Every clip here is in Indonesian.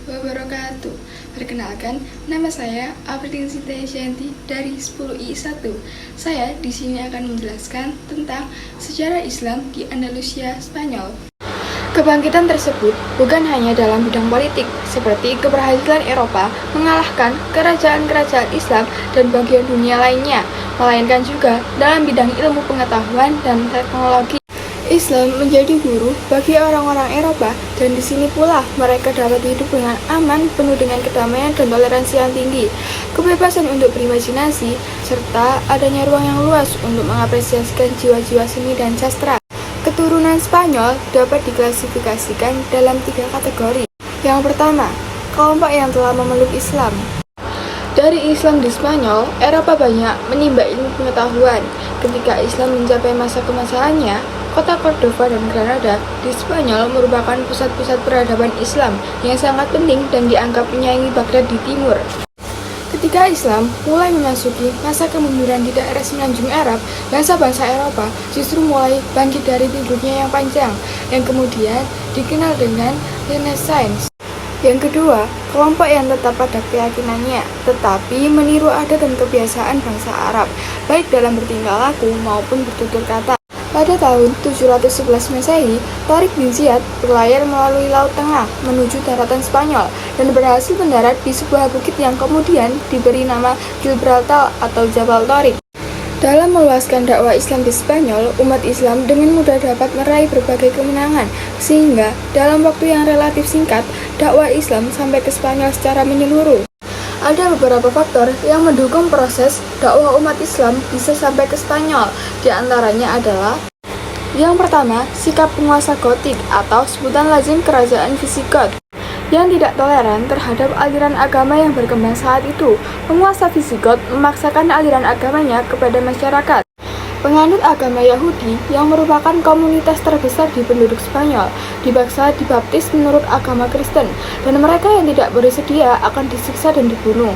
wabarakatuh. Perkenalkan, nama saya Afridin Sintayasyanti dari 10I1. Saya di sini akan menjelaskan tentang sejarah Islam di Andalusia, Spanyol. Kebangkitan tersebut bukan hanya dalam bidang politik, seperti keberhasilan Eropa mengalahkan kerajaan-kerajaan Islam dan bagian dunia lainnya, melainkan juga dalam bidang ilmu pengetahuan dan teknologi. Islam menjadi guru bagi orang-orang Eropa, dan di sini pula mereka dapat hidup dengan aman, penuh dengan kedamaian dan toleransi yang tinggi, kebebasan untuk berimajinasi, serta adanya ruang yang luas untuk mengapresiasikan jiwa-jiwa seni dan sastra. Keturunan Spanyol dapat diklasifikasikan dalam 3 kategori. Yang pertama, kelompok yang telah memeluk Islam. Dari Islam di Spanyol, Eropa banyak menimba ilmu pengetahuan. Ketika Islam mencapai masa kemasaannya, kota Cordova dan Granada di Spanyol merupakan pusat-pusat peradaban Islam yang sangat penting dan dianggap menyaingi Baghdad di timur. Ketika Islam mulai memasuki masa kemunduran di daerah semenanjung Arab, bangsa-bangsa Eropa justru mulai bangkit dari tidurnya yang panjang, yang kemudian dikenal dengan Renaissance. Yang kedua, kelompok yang tetap pada keyakinannya, tetapi meniru adat dan kebiasaan bangsa Arab, baik dalam bertingkah laku maupun bertutur kata. Pada tahun 711 Masehi, Tariq bin Ziyad berlayar melalui Laut Tengah menuju daratan Spanyol dan berhasil mendarat di sebuah bukit yang kemudian diberi nama Gibraltar atau Jabal Tariq. Dalam meluaskan dakwah Islam di Spanyol, umat Islam dengan mudah dapat meraih berbagai kemenangan, sehingga dalam waktu yang relatif singkat, dakwah Islam sampai ke Spanyol secara menyeluruh. Ada beberapa faktor yang mendukung proses dakwah umat Islam bisa sampai ke Spanyol. Di antaranya adalah: yang pertama, sikap penguasa Gotik atau sebutan lazim kerajaan Visigot yang tidak toleran terhadap aliran agama yang berkembang saat itu. Penguasa Visigot memaksakan aliran agamanya kepada masyarakat. Penganut agama Yahudi yang merupakan komunitas terbesar di penduduk Spanyol dipaksa dibaptis menurut agama Kristen, dan mereka yang tidak bersedia akan disiksa dan dibunuh.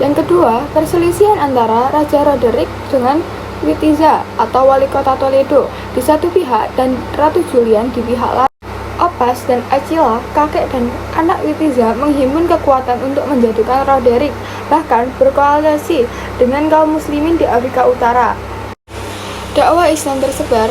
Yang kedua, perselisihan antara Raja Roderick dengan Witiza atau wali kota Toledo di satu pihak dan Ratu Julian di pihak lain. Opas dan Achila, kakek dan anak Witiza, menghimpun kekuatan untuk menjatuhkan Roderick, bahkan berkoalisi dengan kaum muslimin di Afrika Utara. Dakwah Islam tersebar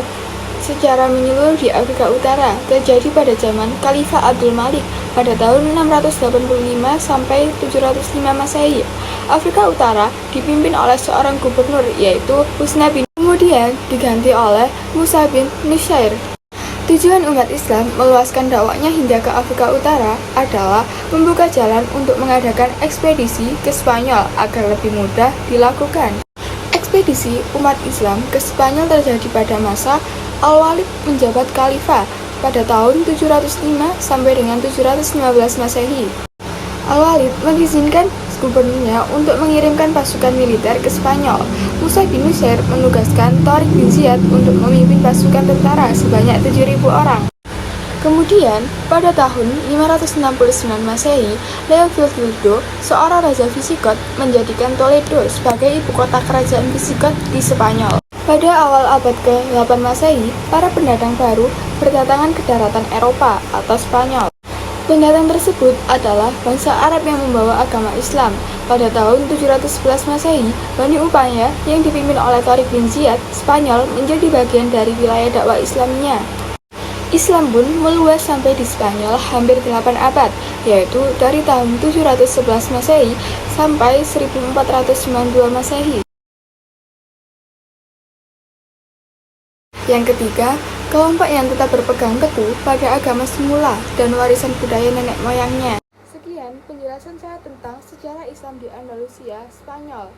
secara menyeluruh di Afrika Utara, terjadi pada zaman Khalifah Abdul Malik pada tahun 685 sampai 705 Masehi. Afrika Utara dipimpin oleh seorang gubernur, yaitu Husna bin, kemudian diganti oleh Musa bin Nusayr. Tujuan umat Islam meluaskan dakwahnya hingga ke Afrika Utara adalah membuka jalan untuk mengadakan ekspedisi ke Spanyol agar lebih mudah dilakukan. Ekspedisi umat Islam ke Spanyol terjadi pada masa Al-Walid menjabat khalifah pada tahun 705 sampai dengan 715 Masehi. Al-Walid mengizinkan gubernurnya untuk mengirimkan pasukan militer ke Spanyol. Musa bin Nusayr menugaskan Tariq bin Ziyad untuk memimpin pasukan tentara sebanyak 7.000 orang. Kemudian, pada tahun 569 Masehi, Leopoldo, seorang raja Visigot, menjadikan Toledo sebagai ibu kota kerajaan Visigot di Spanyol. Pada awal abad ke-8 Masehi, para pendatang baru berdatangan ke daratan Eropa atau Spanyol. Pendatang tersebut adalah bangsa Arab yang membawa agama Islam. Pada tahun 711 Masehi, Bani Umayyah yang dipimpin oleh Tariq bin Ziyad, Spanyol menjadi bagian dari wilayah dakwah Islamnya. Islam pun meluas sampai di Spanyol hampir 8 abad, yaitu dari tahun 711 Masehi sampai 1492 Masehi. Yang ketiga, kelompok yang tetap berpegang teguh pada agama semula dan warisan budaya nenek moyangnya. Sekian penjelasan saya tentang sejarah Islam di Andalusia, Spanyol.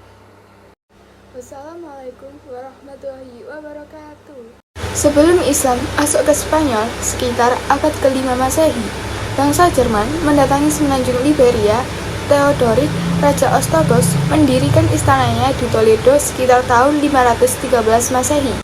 Wassalamualaikum warahmatullahi wabarakatuh. Sebelum Islam masuk ke Spanyol, sekitar abad ke-5 Masehi, bangsa Jerman mendatangi semenanjung Liberia. Theodoric, Raja Ostrogoth, mendirikan istananya di Toledo sekitar tahun 513 Masehi.